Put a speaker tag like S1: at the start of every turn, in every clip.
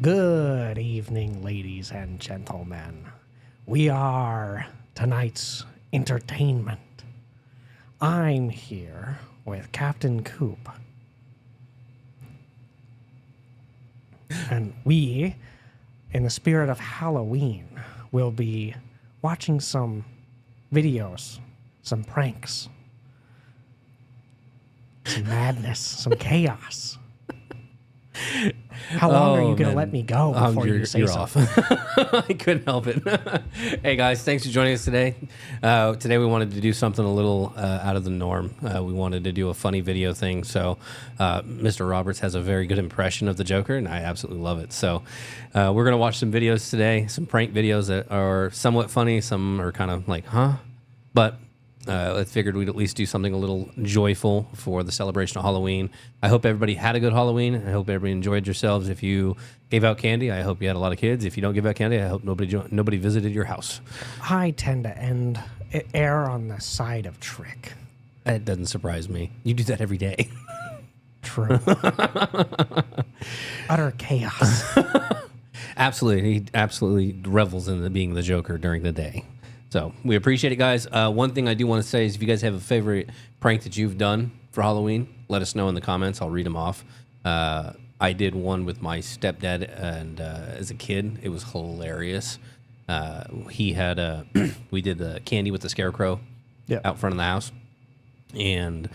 S1: Good evening, ladies and gentlemen. We are tonight's entertainment. I'm here with Captain Coop. And we, in the spirit of Halloween, will be watching some videos, some pranks, some madness, some chaos. How long are you going to let me go before you say something?
S2: Off. I couldn't help it. Hey, guys, thanks for joining us today. Today we wanted to do something a little out of the norm. We wanted to do a funny video thing. So Mr. Roberts has a very good impression of the Joker, and I absolutely love it. So we're going to watch some videos today, some prank videos that are somewhat funny. Some are kind of like, huh? But I figured we'd at least do something a little joyful for the celebration of Halloween. I hope everybody had a good Halloween. I hope everybody enjoyed yourselves. If you gave out candy, I hope you had a lot of kids. If you don't give out candy, I hope nobody visited your house.
S1: I tend to err on the side of trick.
S2: That doesn't surprise me. You do that every day.
S1: True. Utter chaos.
S2: Absolutely. He absolutely revels in being the Joker during the day. So we appreciate it, guys. One thing I do want to say is if you guys have a favorite prank that you've done for Halloween, let us know in the comments. I'll read them off. I did one with my stepdad, and as a kid, it was hilarious. He had we did the candy with the scarecrow out front of the house, and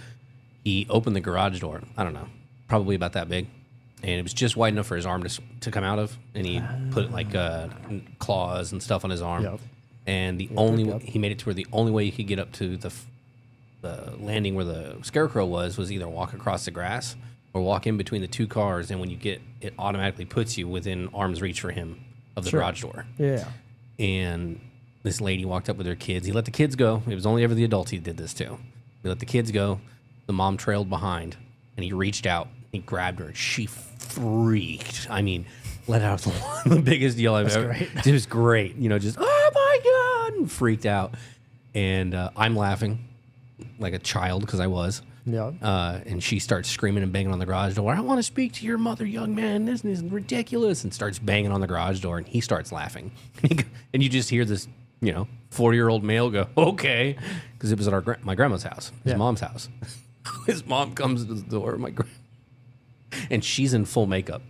S2: he opened the garage door. I don't know, probably about that big, and it was just wide enough for his arm to come out of, and he put like claws and stuff on his arm. Yep. And he made it to where the only way you could get up to the landing where the scarecrow was either walk across the grass or walk in between the two cars. And when you get, it automatically puts you within arm's reach for him of the garage door.
S1: Yeah.
S2: And this lady walked up with her kids. He let the kids go. It was only ever the adults he did this to. He let the kids go. The mom trailed behind, and he reached out. He grabbed her, and she freaked. I mean, let out the biggest yell I've ever. Great. It was great. You know, just, oh my God, and freaked out. And I'm laughing like a child because I was.
S1: Yeah.
S2: And she starts screaming and banging on the garage door. I want to speak to your mother, young man. This is ridiculous. And starts banging on the garage door. And he starts laughing. And you just hear this, 40-year-old male go, okay. Because it was at my grandma's house, his mom's house. His mom comes to the door, and she's in full makeup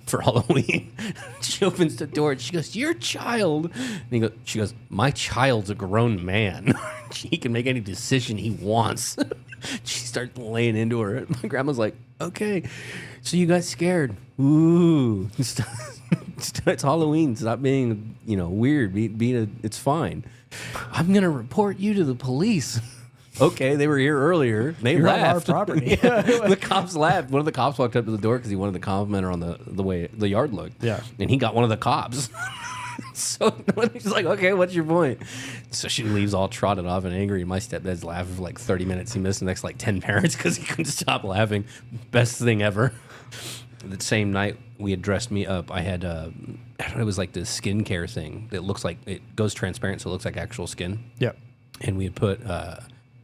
S2: for Halloween. She opens the door and she goes, your child. And she goes, my child's a grown man. He can make any decision he wants. She starts laying into her. My grandma's like, okay, so you got scared. Ooh. It's Halloween. Stop being, weird. It's fine. I'm going to report you to the police. Okay, they were here earlier. They laughed.
S1: On our property.
S2: The cops laughed. One of the cops walked up to the door because he wanted to compliment her on the way the yard looked.
S1: Yeah,
S2: and he got one of the cops. So he's like, "Okay, what's your point?" So she leaves all trotted off and angry. And my stepdad's laughing for like 30 minutes. He missed the next like 10 parents because he couldn't stop laughing. Best thing ever. The same night we had dressed me up. I had it was like this skincare thing that looks like it goes transparent, so it looks like actual skin.
S1: Yep.
S2: And we had put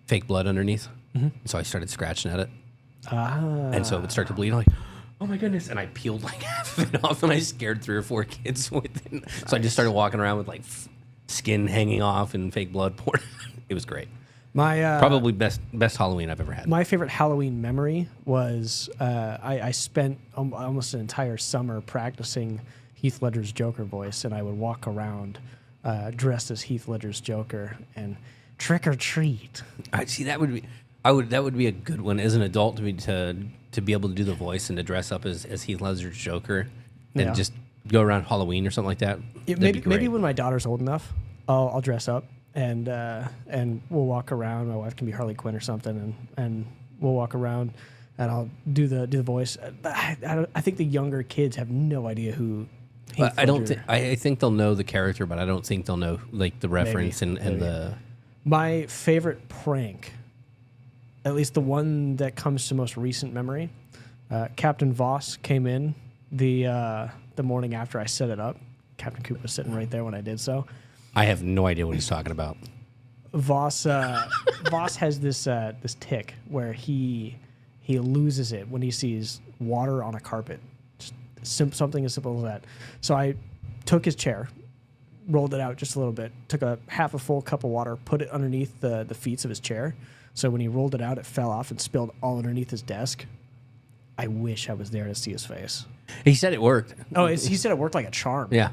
S2: fake blood underneath. Mm-hmm. So I started scratching at it. And so it would start to bleed. I'm like, oh my goodness. And I peeled like half of it off, and I scared 3 or 4 kids with it. Nice. So I just started walking around with like skin hanging off and fake blood poured. It was great. My probably best Halloween I've ever had.
S1: My favorite Halloween memory was I spent almost an entire summer practicing Heath Ledger's Joker voice, and I would walk around dressed as Heath Ledger's Joker and trick or treat.
S2: I see that would be a good one as an adult to be able to do the voice and to dress up as Heath Ledger's Joker and just go around Halloween or something like that.
S1: Maybe when my daughter's old enough, I'll dress up and we'll walk around. My wife can be Harley Quinn or something, and we'll walk around and I'll do the voice. I think the younger kids have no idea who.
S2: I think they'll know the character, but I don't think they'll know like the reference and the.
S1: My favorite prank, at least the one that comes to most recent memory, Captain Voss came in the morning after I set it up. Captain Coop was sitting right there when I did so.
S2: I have no idea what he's talking about.
S1: Voss has this tick where he loses it when he sees water on a carpet. Just something as simple as that. So I took his chair, rolled it out just a little bit, took a half a full cup of water, put it underneath the feet of his chair. So when he rolled it out, it fell off and spilled all underneath his desk. I wish I was there to see his face.
S2: He said it worked.
S1: Oh, he said it worked like a charm.
S2: Yeah.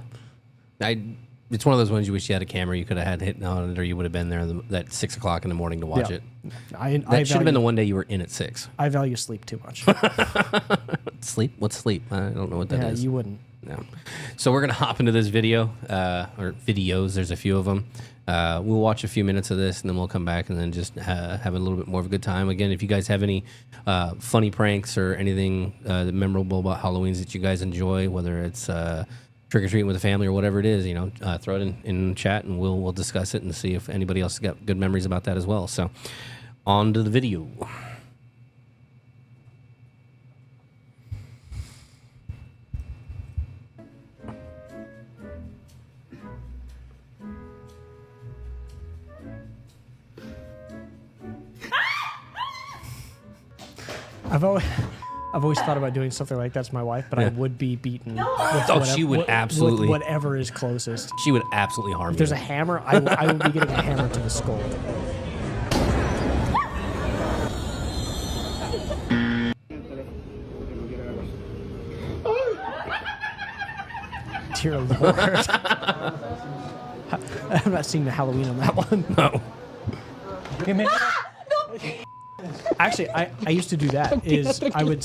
S2: It's one of those ones you wish you had a camera you could have had hitting on it, or you would have been there at 6 o'clock in the morning to watch it. That should have been the one day you were in at 6.
S1: I value sleep too much.
S2: Sleep? What's sleep? I don't know what that is.
S1: Yeah, you wouldn't.
S2: No. So we're going to hop into this video, or videos. There's a few of them. We'll watch a few minutes of this, and then we'll come back and then just have a little bit more of a good time. Again, if you guys have any funny pranks or anything memorable about Halloweens that you guys enjoy, whether it's trick-or-treating with the family or whatever it is, throw it in chat, and we'll discuss it and see if anybody else has got good memories about that as well. So on to the video.
S1: I've always thought about doing something like that to my wife, but I would be beaten.
S2: She would absolutely.
S1: With whatever is closest.
S2: She would absolutely harm you.
S1: If there's a hammer, I will be getting a hammer to the skull. Dear Lord. I'm not seeing the Halloween on that one.
S2: No.
S1: Actually, I used to do that. I would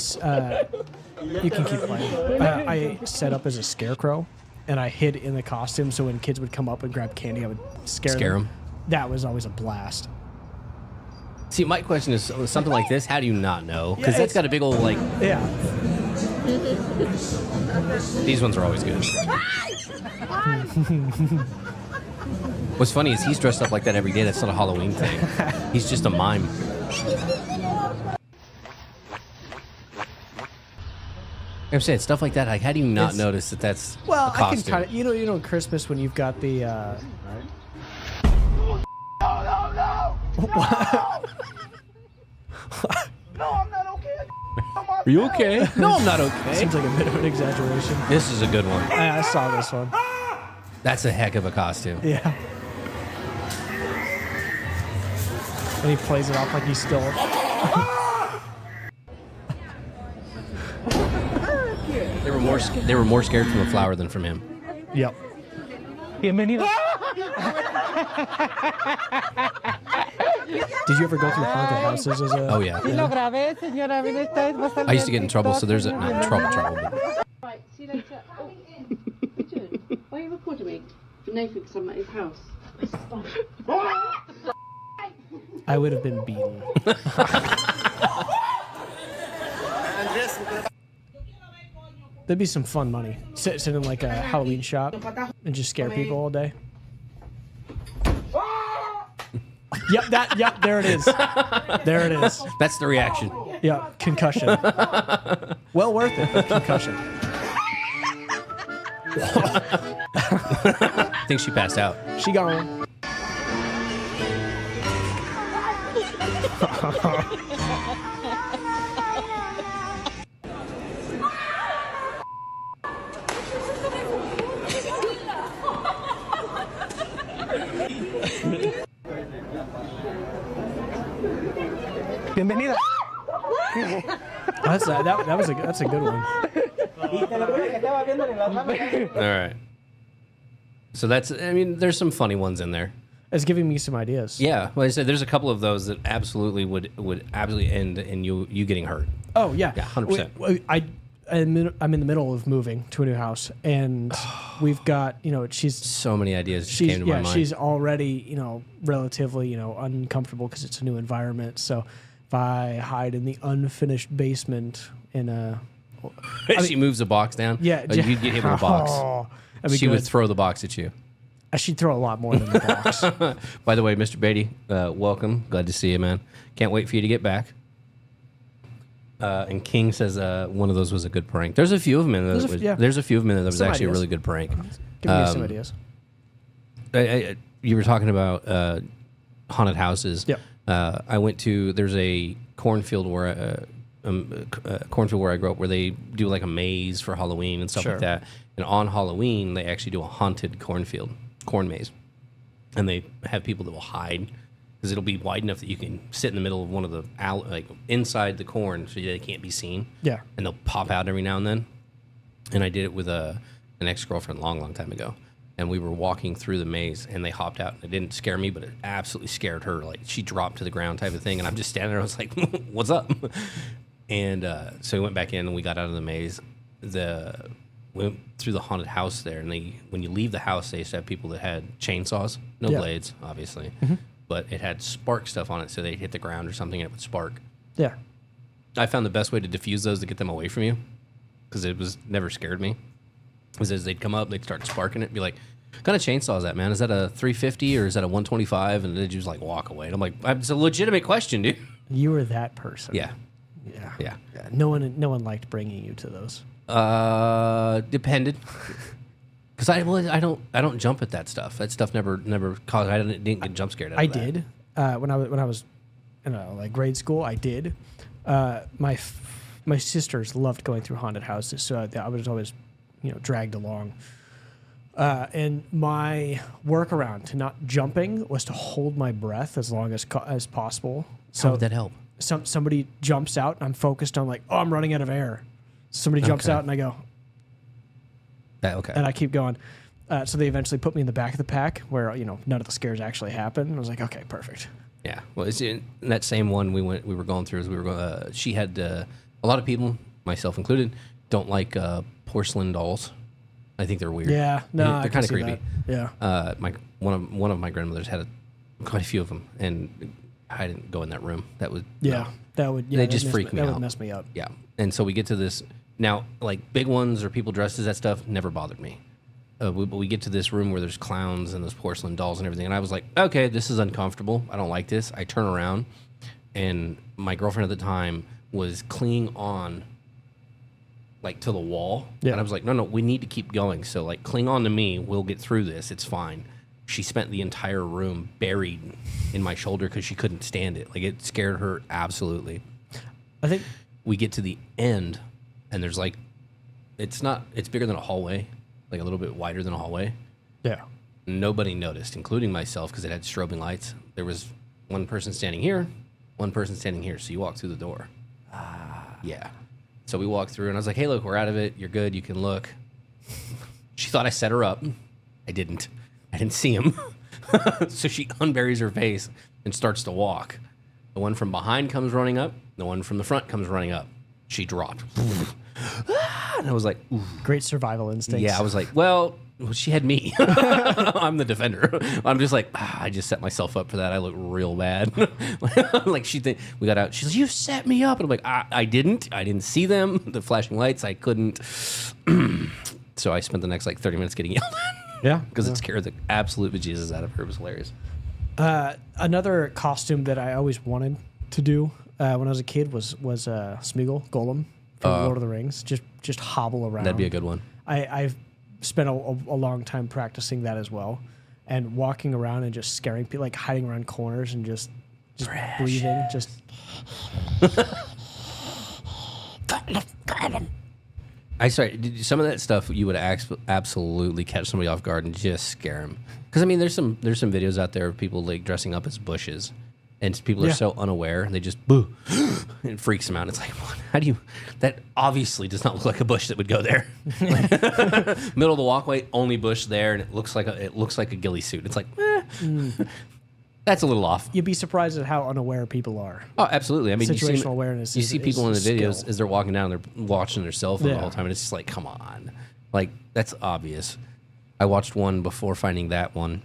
S1: you can keep playing. I set up as a scarecrow, and I hid in the costume. So when kids would come up and grab candy, I would scare them. That was always a blast.
S2: See, my question is something like this. How do you not know? Because that's got a big old
S1: Yeah.
S2: These ones are always good. What's funny is he's dressed up like that every day. That's not a Halloween thing. He's just a mime. I'm saying stuff like that. Like, how do you not notice that that's a costume?
S1: I can kind of, you know, Christmas when you've got the.
S3: No, I'm not okay.
S2: Are you okay? No, I'm not okay.
S1: Seems like a bit of an exaggeration.
S2: This is a good one.
S1: I saw this one.
S2: That's a heck of a costume.
S1: Yeah. And he plays it off like he's still.
S2: They were more scared from the flower than from him.
S1: Yep.
S3: Bienvenido.
S1: Did you ever go through haunted houses as a?
S2: Oh yeah. I used to get in trouble, so there's not trouble. But.
S4: Right, see you later. Oh, Richard, why are you recording me? For Nathan, because I'm at his house.
S1: I would have been beaten. There'd be some fun money. Sit in like a Halloween shop and just scare people all day. Yep, there it is. There it is.
S2: That's the reaction.
S1: Yeah, concussion. Well worth it, concussion.
S2: I think she passed out.
S1: She gone.
S3: Bienvenida.
S1: That's a good one.
S2: All right. So there's some funny ones in there.
S1: It's giving me some ideas.
S2: Yeah, like I said, there's a couple of those that absolutely would absolutely end in you getting hurt.
S1: Oh yeah,
S2: 100%.
S1: I'm in the middle of moving to a new house, and we've got she's
S2: So many ideas just came to my mind.
S1: She's already relatively uncomfortable because it's a new environment. So if I hide in the unfinished basement in a,
S2: she moves a box down.
S1: Yeah,
S2: you'd get hit with a box. She would throw the box at you.
S1: She'd throw a lot more than the box.
S2: By the way, Mr. Beatty, welcome. Glad to see you, man. Can't wait for you to get back. And King says one of those was a good prank. There's a few of them in there. There's a few of them in there that was actually a really good prank.
S1: Give me some ideas.
S2: You were talking about haunted houses.
S1: Yep.
S2: I went to, there's a cornfield where cornfield where I grew up, where they do like a maze for Halloween and stuff
S1: Sure.
S2: like that. And on Halloween, they actually do a haunted corn maze, and they have people that will hide because it'll be wide enough that you can sit in the middle of one of the like inside the corn, so they can't be seen.
S1: Yeah.
S2: And they'll pop out every now and then. And I did it with an ex-girlfriend a long, long time ago. And we were walking through the maze, and they hopped out. And it didn't scare me, but it absolutely scared her. Like, she dropped to the ground type of thing. And I'm just standing there. I was like, what's up? And so we went back in, and we got out of the maze. We went through the haunted house there. And when you leave the house, they used to have people that had chainsaws. No
S1: Yeah.
S2: blades, obviously. But it had spark stuff on it, so they'd hit the ground or something, and it would spark.
S1: Yeah.
S2: I found the best way to diffuse those to get them away from you, because it was never scared me. Was as they'd come up, they'd start sparking it, be like, "What kind of chainsaw is that, man? Is that a 350 or is that a 125?" And they'd just like walk away. And I'm like, "It's a legitimate question, dude."
S1: You were that person.
S2: Yeah,
S1: Yeah.
S2: yeah.
S1: No one liked bringing you to those.
S2: Depended, because I don't jump at that stuff. That stuff never caused. I didn't get jump scared. Out
S1: I
S2: of that.
S1: did when I was in like grade school. I did. My sisters loved going through haunted houses, so I was always dragged along. And my workaround to not jumping was to hold my breath as long as possible. So
S2: How would that help?
S1: somebody jumps out, and I'm focused on like, oh, I'm running out of air. Somebody jumps
S2: Okay.
S1: out, and I go,
S2: Okay.
S1: and I keep going. So they eventually put me in the back of the pack where none of the scares actually happened. I was like, okay, perfect.
S2: Yeah. Well, it's in that same one we were going through. She had a lot of people, myself included, don't like porcelain dolls. I think they're weird.
S1: Yeah, no, I
S2: they're
S1: can
S2: kind of
S1: see
S2: creepy.
S1: that. Yeah.
S2: One of my grandmothers had quite a few of them, and I didn't go in that room. That would
S1: Yeah,
S2: no.
S1: that would. Yeah,
S2: They
S1: that'd
S2: just
S1: mess
S2: freak me
S1: That
S2: out.
S1: would mess me up.
S2: Yeah. And so we get to this now, like big ones or people dressed as that stuff never bothered me. But we get to this room where there's clowns and those porcelain dolls and everything, and I was like, okay, this is uncomfortable. I don't like this. I turn around, and my girlfriend at the time was clinging on like to the wall.
S1: Yeah.
S2: And I was like, no, we need to keep going. So like cling on to me. We'll get through this. It's fine. She spent the entire room buried in my shoulder because she couldn't stand it. Like it scared her absolutely.
S1: I think.
S2: We get to the end, and there's like, it's bigger than a hallway, like a little bit wider than a hallway.
S1: Yeah.
S2: Nobody noticed, including myself, because it had strobing lights. There was one person standing here, one person standing here. So you walk through the door. Yeah. So we walked through, and I was like, hey, look, we're out of it. You're good. You can look. She thought I set her up. I didn't. I didn't see him. So she unburies her face and starts to walk. The one from behind comes running up. The one from the front comes running up. She dropped. And I was like, ooh.
S1: Great survival instincts.
S2: Yeah, I was like, well, she had me. I'm the defender. I'm just like, I just set myself up for that. I look real bad. Like we got out. She's like, you set me up. And I'm like, I didn't. I didn't see them. The flashing lights, I couldn't. So I spent the next like 30 minutes getting yelled at.
S1: Yeah.
S2: Because it scared the absolute bejesus out of her. It was hilarious.
S1: Another costume that I always wanted to do when I was a kid was Smeagol, Golem from Lord of the Rings. Just hobble around.
S2: That'd be a good one.
S1: I've spent a long time practicing that as well, and walking around and just scaring people, like hiding around corners and just breathing, just.
S2: Some of that stuff you would absolutely catch somebody off guard and just scare them. Because I mean, there's some videos out there of people like dressing up as bushes, and people are so unaware and they just boo, and it freaks them out. It's like, what? How do you? That obviously does not look like a bush that would go there. Middle of the walkway, only bush there, and it looks like a ghillie suit. It's like, that's a little off.
S1: You'd be surprised at how unaware people are.
S2: Oh, absolutely. I mean,
S1: Situational awareness
S2: You
S1: is-
S2: see people in the
S1: is a
S2: videos
S1: skill.
S2: as they're walking down, they're watching their cell phone the
S1: Yeah.
S2: whole time, and it's just like, come on, like that's obvious. I watched one before finding that one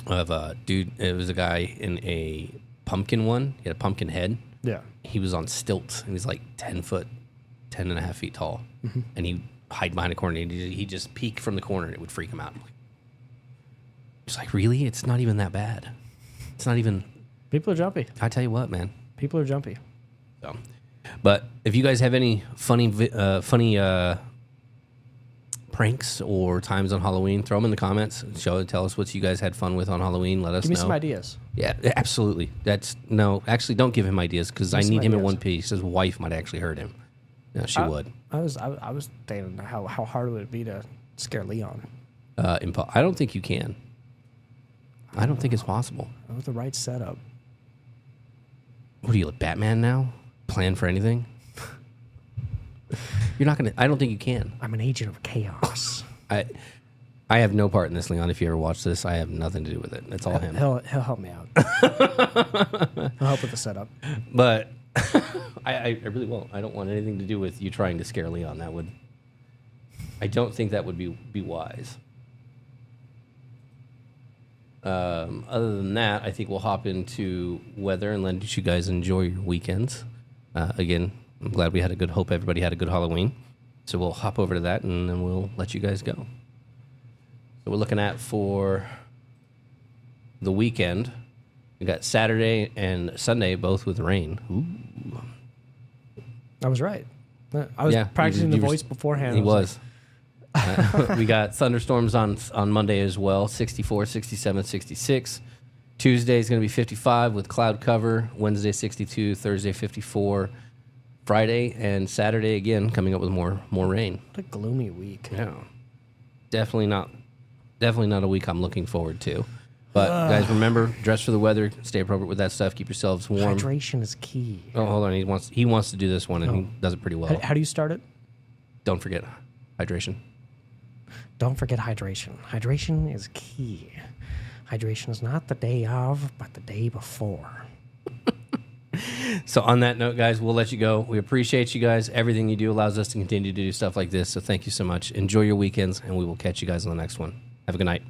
S2: of a dude. It was a guy in a pumpkin one. He had a pumpkin head.
S1: Yeah.
S2: He was on stilts. He was like 10 and a half feet tall, and he'd hide behind a corner. And he'd just peek from the corner, and it would freak him out. It's like, really? It's not even that bad. It's not even.
S1: People are jumpy.
S2: I tell you what, man.
S1: People are jumpy.
S2: So, but if you guys have any funny pranks or times on Halloween, throw them in the comments. Tell us what you guys had fun with on Halloween. Let us
S1: Give me
S2: know.
S1: some ideas.
S2: Yeah, absolutely. Actually, don't give him ideas because I
S1: some
S2: need him in
S1: ideas.
S2: one piece. His wife might actually hurt him. No, she would.
S1: I was thinking how hard would it be to scare Leon?
S2: I don't think you can. I don't think it's possible.
S1: That was the right setup.
S2: What are you, like Batman now? Plan for anything? You're not gonna. I don't think you can.
S1: I'm an agent of chaos.
S2: I have no part in this, Leon. If you ever watch this, I have nothing to do with it. It's all him.
S1: He'll help me out. He'll help with the setup.
S2: But I really won't. I don't want anything to do with you trying to scare Leon. I don't think that would be wise. Other than that, I think we'll hop into weather and let you guys enjoy your weekends. Again, I'm glad we had a good. Hope everybody had a good Halloween. So we'll hop over to that and then we'll let you guys go. So we're looking at for the weekend. We got Saturday and Sunday both with rain. Ooh.
S1: I was right. I was practicing the voice beforehand.
S2: He was. We got thunderstorms on Monday as well, 64, 67, 66. Tuesday is going to be 55 with cloud cover. Wednesday, 62. Thursday, 54. Friday and Saturday, again, coming up with more rain.
S1: What a gloomy week.
S2: Yeah. Definitely not a week I'm looking forward to. But guys, remember, dress for the weather, stay appropriate with that stuff, keep yourselves warm.
S1: Hydration is key.
S2: Oh, hold on. He wants to do this one, and he does it pretty well.
S1: How do you start it?
S2: Don't forget hydration.
S1: Don't forget hydration. Hydration is key. Hydration is not the day of, but the day before.
S2: So on that note, guys, we'll let you go. We appreciate you guys. Everything you do allows us to continue to do stuff like this. So thank you so much. Enjoy your weekends, and we will catch you guys on the next one. Have a good night.